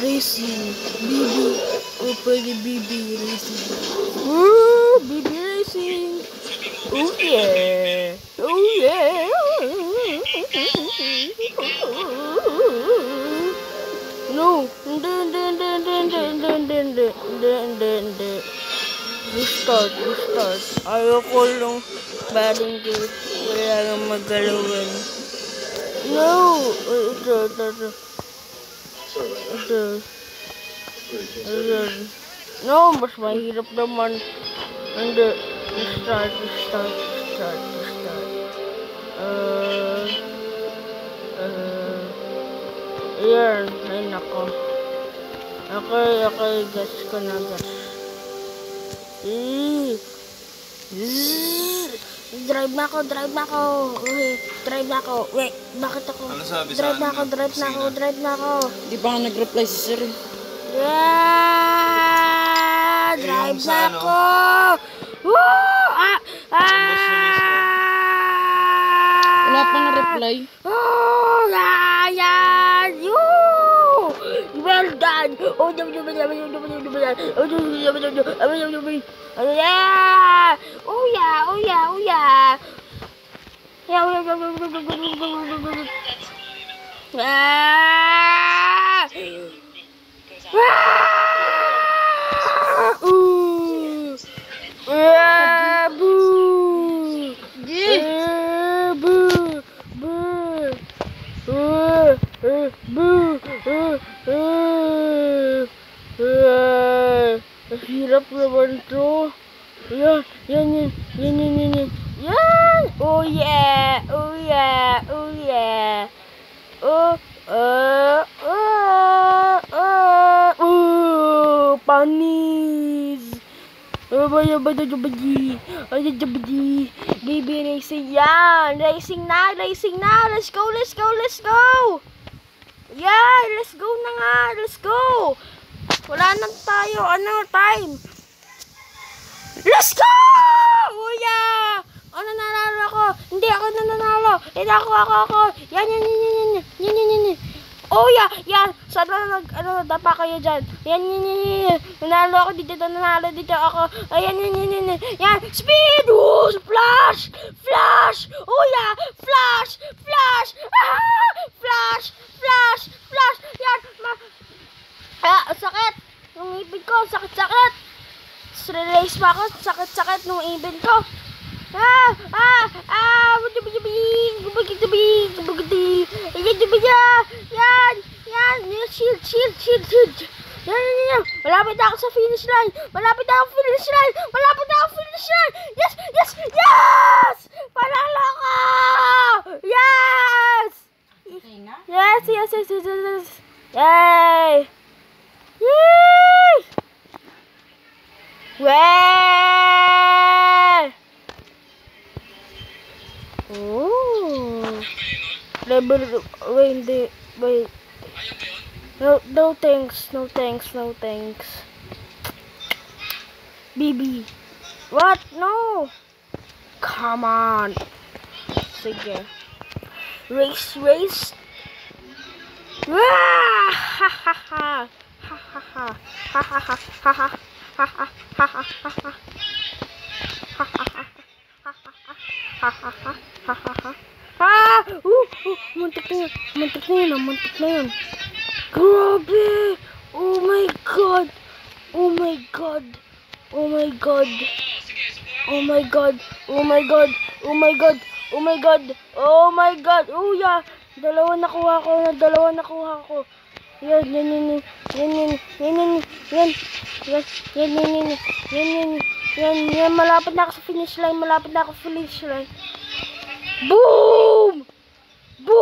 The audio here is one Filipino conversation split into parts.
Racing. BB. O pwede BB Racing. BB Racing. Oh yeah. Oh yeah. No. Restart. Ayoko lang baling ko. Wala nang magalawan. No. No, mas mahirap naman. Hindi. Restart. Ayan. Ay, nako. Okay. Guess ko na, guys. Drive na ako. Okay, drive na ako. Wait, bakit ako? Ano sabi Drive sa na ako. Di pa nga nag-reply si Sir. Yeah! Drive na ako! Woo! Wala pang reply. Oh! Yan! Yoo! Well done! Oh, yeah! Hirap naman to. Yan. Oh yeah. Panis. Baby racing yan. Racing na. Let's go. Yeah, let's go na nga. Let's go. Wala na tayo. Time? Let's go! Oh yeah! Nanalo ako. Hindi ako nanalo. Hindi ako. Yan. Oh yeah, yan. Sana dapa kayo dyan. Yan. Nanalo ako dito, ako. Ayan, yan. Speed! Oh, flash! Oh yeah, flash! Flash! Yan. Sakit. Yung ibig ko, sakit. Relax pa ako, sakit nung ibig ko. Yan, shield. Yan. Malapit na ako sa finish line. Yes! Panalo ako! Yes! Yay! Oh. Level. Wait. No thanks. BB. What? No. Come on. Sige. Race. Muntik na yun. Grabe! Oh my god! Oh yeah! Dalawa nakuha ko. Yan. Malapit na ako sa finish line. Boom! No.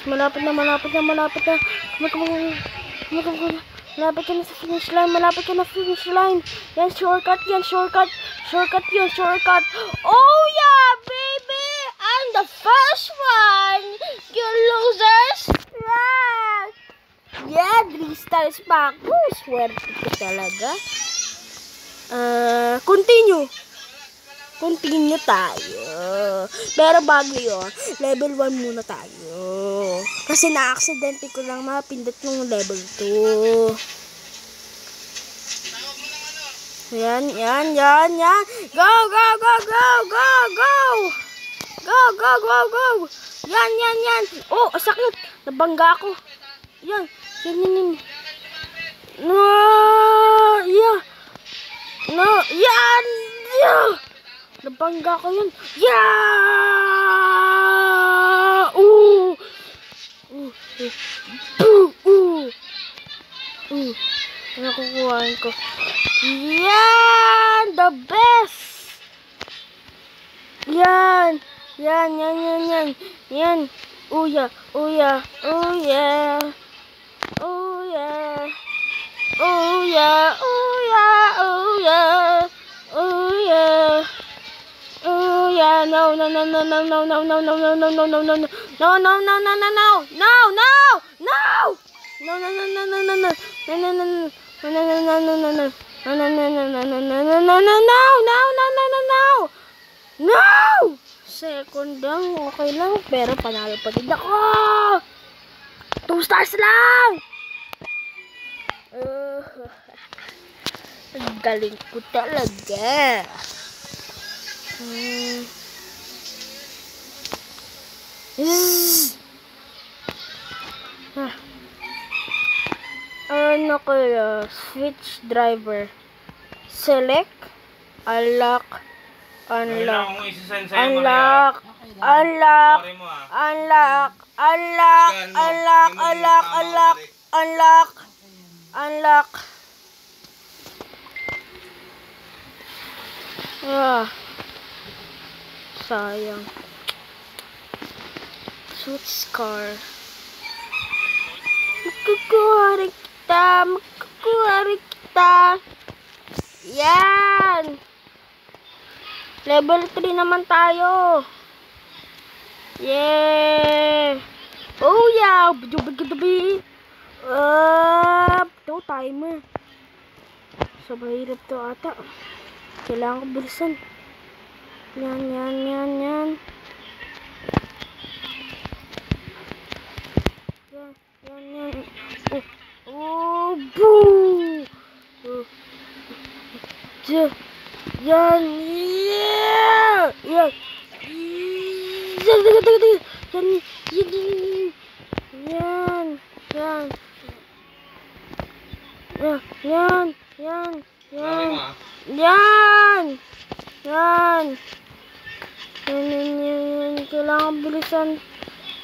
Malapit na. Malapit ka na sa finish line. Yan, shortcut. Oh yeah, baby! I'm the first one! You losers! Yeah, 3 stars pa ako. Swerte ko talaga. Continue. continue tayo. Pero bago yun, level 1 muna tayo. Kasi na-aksidente ko lang mapindot ng level 2. Yan. Go. Yan. Oh, sakit. Nabangga ako. Yan. No, yeah. No, yan. Yeah. Nabangga ko yun. Yeah! Ano kukuhain ko? Yan! The best! Yan! Oh yeah! No. Second lang, okay lang, pero panalo pa din ako. 2 stars lang. Ang galing ko talaga. Ano kaya? Switch driver. Select. Unlock. Sayang. Switch car. Magkukuha kita. Yan. Level 3 naman tayo. Yeah. Oh yeah. Ito timer. So mahirap to ata. Kailangan ko bilisan. Yan. Oh, boo! Yan, yeah! Yan!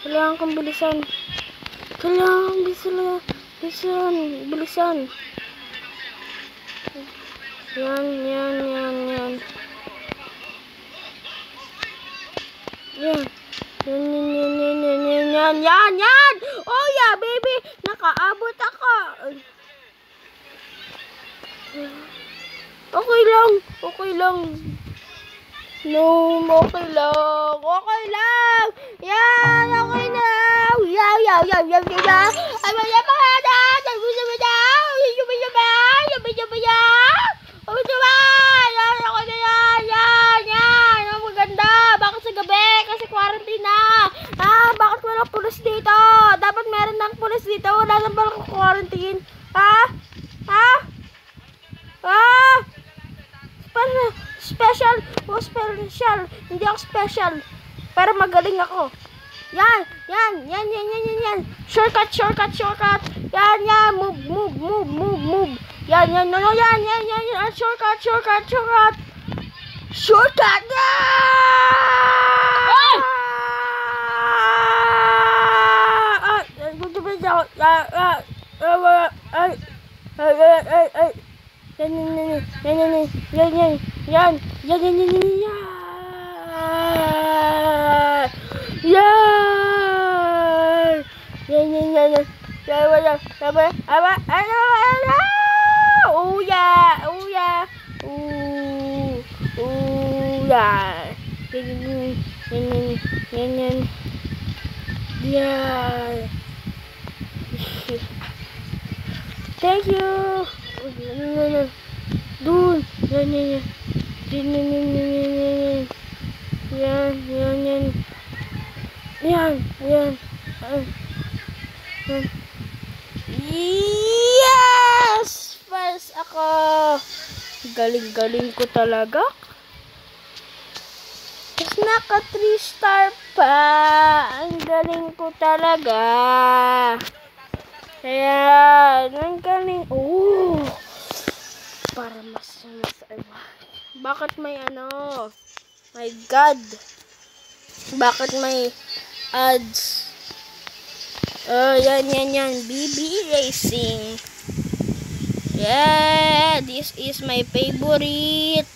Kailangan kong bilisan. Bilisan. Yan. Oh yeah, baby. Nakaabot ako. Okay lang. No, okay lang. Yan, okay lang. Bakit sa gabi? Kasi quarantine na. Bakit walang pulis dito? Dapat meron ng pulis dito. Wala nang balang quarantine. Special. Hindi ako special. Pero magaling ako. Yan. Shortcut. Yan. Move. Yan. No. Yan. Shortcut. Oh yeah. Yeah. Thank you. Dun. Yan, yan, yan. Yan, yan. Yan. Yes! First ako. Galing-galing ko talaga. Tapos naka 3-star pa. Ang galing ko talaga. Ayan. Ang galing. Oh! Para mas. Bakit may ano? My God. Bakit may ads? Oh, yan. BB Racing. Yeah, this is my favorite.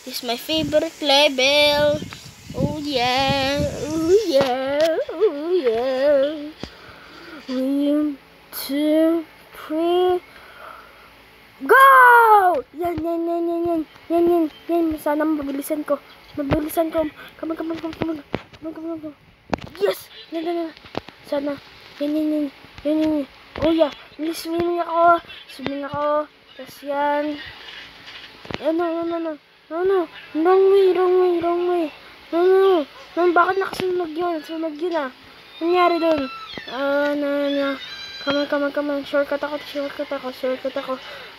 This is my favorite level. Oh yeah. 1, 2, 3. Go! Yan. Sana mabilisan ko. Come on. Yes! Yan. Sana. Yan. Oh yeah. Swimming ako. Tapos yan. No. Wrong way. No. Bakit nakasunod yun? Nangyari dun. Come on. Shortcut ako.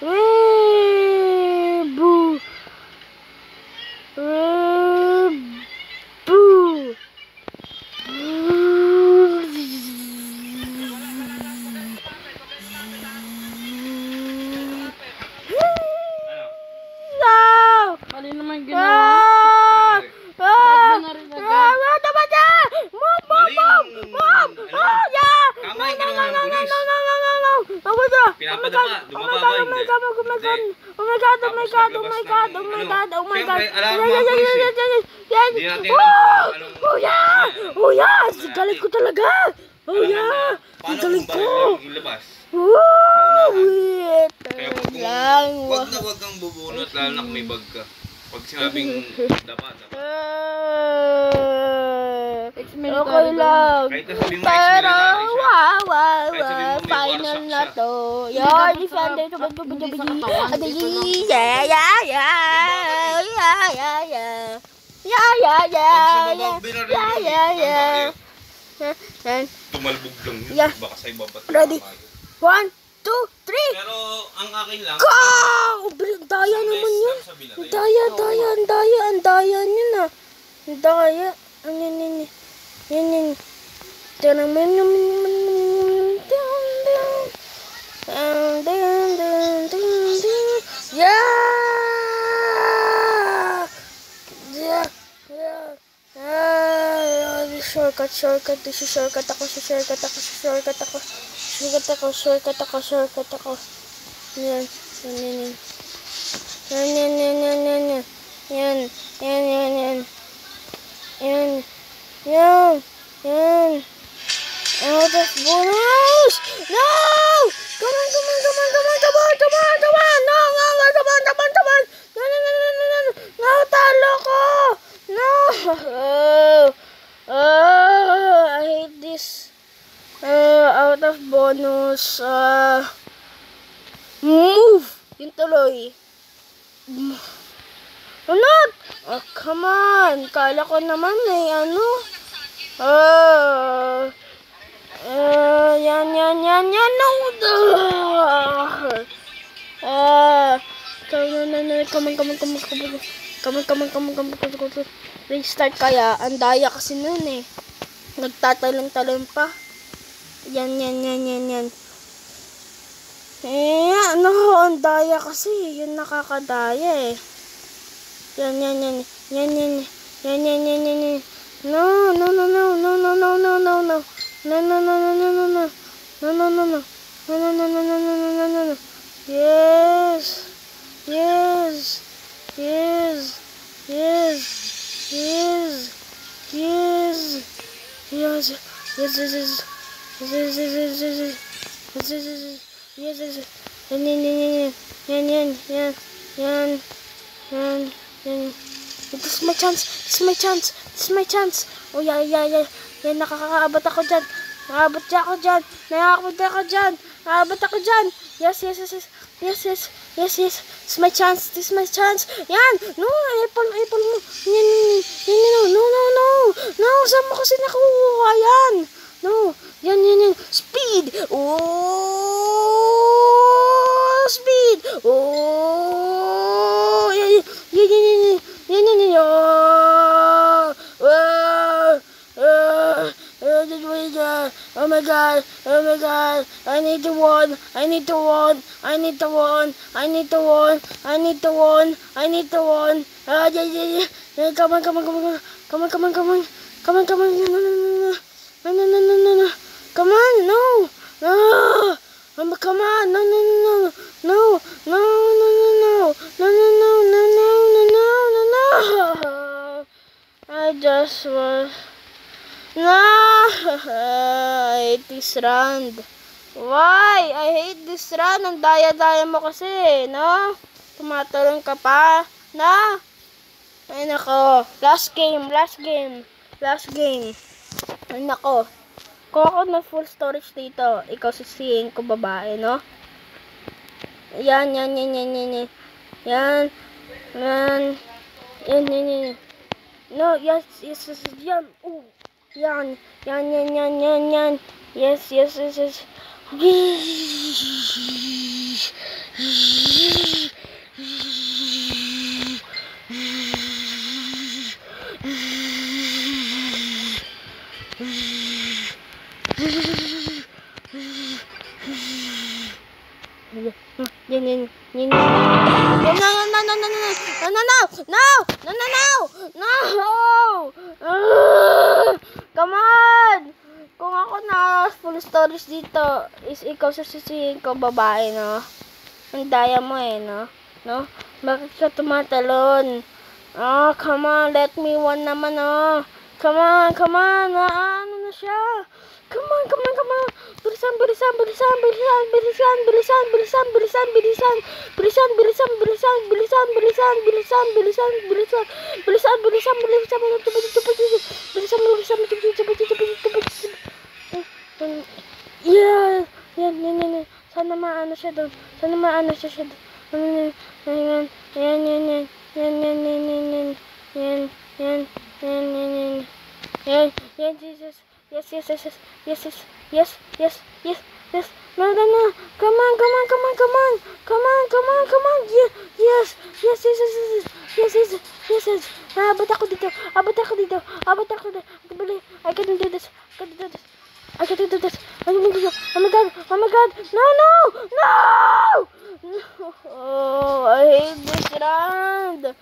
Wee! Boo! Mali naman ginawa. Ba't ba narin agad? Move! Tama yung ginawa ng pulis. Pinapadapa, dumaba ba? Hindi. Oh my God. Siyempre, alam mo mga pulis eh. Hindi natin alam kung anong... Oh yeah! Galing ko talaga! Oh yeah! Paano Galing kung ko! bakit ilabas? Wait lang. Wag kang bubunot, lalo na kung may bag ka. Pag sinabing dapat. Okay lang. Kahit na sabihin mo Pero, Kahit sabihin mo may final warsak na siya. to. Yan, defender to. Tumalbog lang yun. Yeah. Baka sa iba pa. Ready? 1, 2, 3. Pero ang akin lang. Go! Daya naman yun. Ang daya yun ah. Ang daya. Yan. Tignan mo yun. Yeah! Shortcut. This is shortcut ako. Yan. Out of bonus! No! Come on! No! No! Talo ko! No! I hate this. Out of bonus. Move! Yung tuloy. Not! Oh, come on. Kala ko naman may ano. Yan. No! Come on. Restart kaya. Ang daya kasi nun eh. Nagtatalon-talon pa. Yan. Ang daya kasi. Yun nakakadaya eh. Yan. No. Yes. Yan. This is my chance. Oh, yeah. Yan, nakakaabot ako dyan. Naabot ako dyan. Yes. This is my chance. Yan. No, apple mo. Yan. No. kasi nakukuha yan. No, yan. Speed. Oh, speed. Oh, yan. Oh my god. I need to won. Ah, yeah. Come on. Come on. No. Come on, no. Come on, no. I just was. No, I hate this round. Why? I hate this round. Ang daya-daya mo kasi, no? Tumatalon ka pa, no? Ay nako, last game. Ay nako. Kung ako na full storage dito, ikaw sisihin ko babae, no? Yan. No, yes, yan. Oh, yan. Yes. Yan. No! Come on! Kung ako na full storage dito, is ikaw sasisihin ko babae, no? Ang daya mo no? No? Bakit ka tumatalon? Oh, come on, let me won naman, oh. Come on. Ano na siya? Come on. Bilisan. Yeah. Yan. Sana maano siya doon. Yan, Jesus. Yes. No. Come on. Yes. Abot ako dito. I can do this. Oh my god. No. Oh, I hate this round.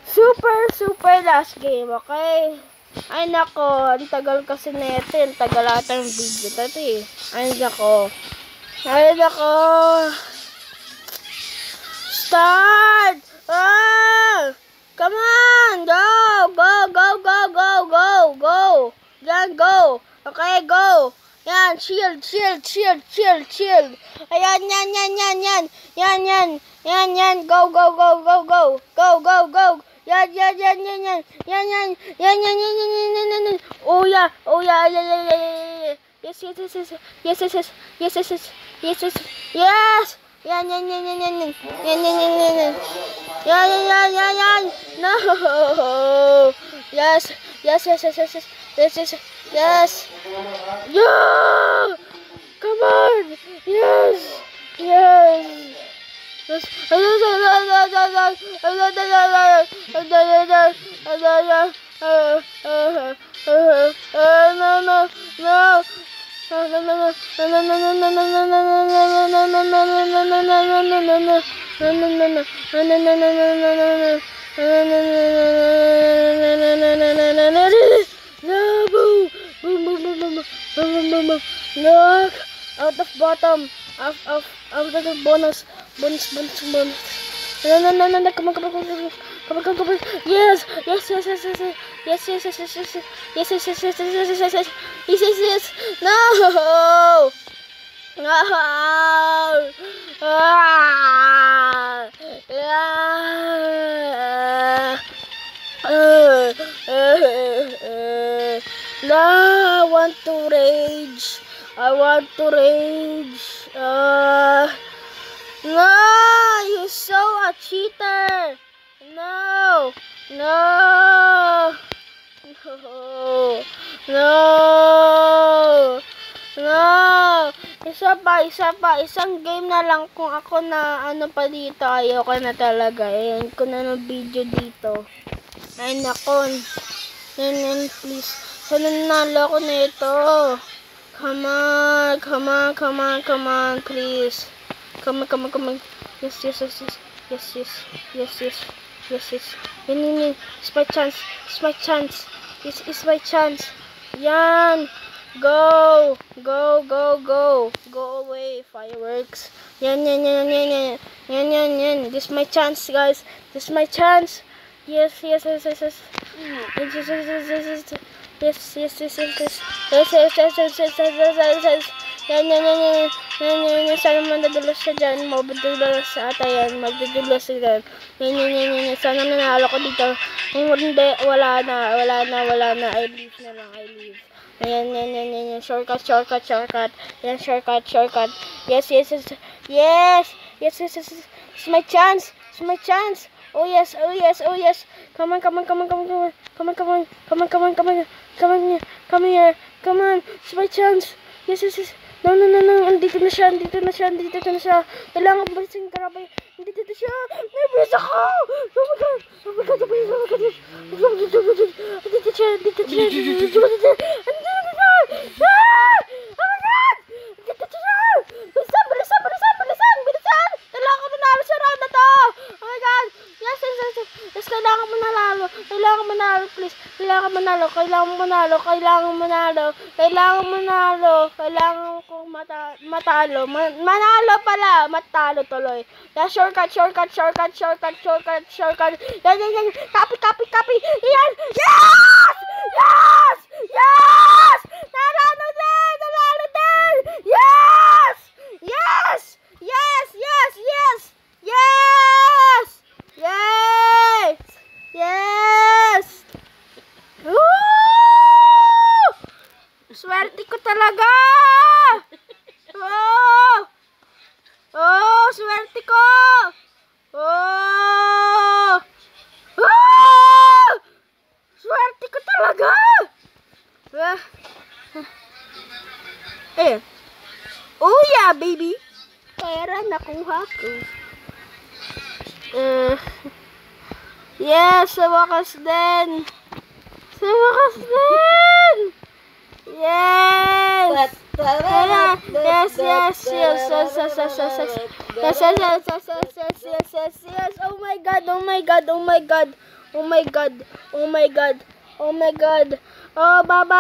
Super last game, okay? Ay nako, ang tagal kasi neto, ang tagal ata yung video natin eh. Ay nako. Start! Come on! Go! Yan, go! Okay, go! Yan, shield! Ayan, yan! Go! Yan! Oh yeah! Yes! Yan! No! Yes! Yeah! Come on! Yes! Look! Out of bottom! Out of the bonus! No! Come on! Yes! No! No, I want to rage. No, you're so a cheater. No. No! No! Isa pa. Isang game na lang kung ako na ano pa dito. Ayoko na talaga. Ayan ko na ng video dito. Ay, nako. Yan, please. Sana nanalo ako na ito. Come on, please. Come on. Yes. Yan. It's my chance. It's my chance. Yan. Go. Go away, fireworks. Yan. This is my chance, guys. This is my chance. Yes. Yes. Yan. Sana madadulas siya dyan. Mabadulas ata yan. Mabadulas siya dyan. Yan. Sana nanalo ko dito. Kung hindi, wala na. I leave na lang. Ayan. Shortcut. Yan, shortcut. Yes. It's my chance. Oh yes. Come on. Come here. Come on. It's my chance. Yes. No. Andito na siya. Kailangan ko balisin karabay. Andito na siya. Nervous ako. Oh my god. Andito siya. Andito siya. Kailangan ko manalo sa round na to. Oh my god. Yes. Kailangan mo manalo, please. Kailangan kong matalo. Matalo tuloy. Yeah, shortcut. Yan. Copy. Yan. Yes! Nanalo din! Yes! Woo! Swerte ko talaga! Swerte ko! Swerte ko talaga! Oh yeah, baby! Pera nakuha ko. Yes, sa wakas din! Yes! Yes! Oh my god! Oh, bye-bye!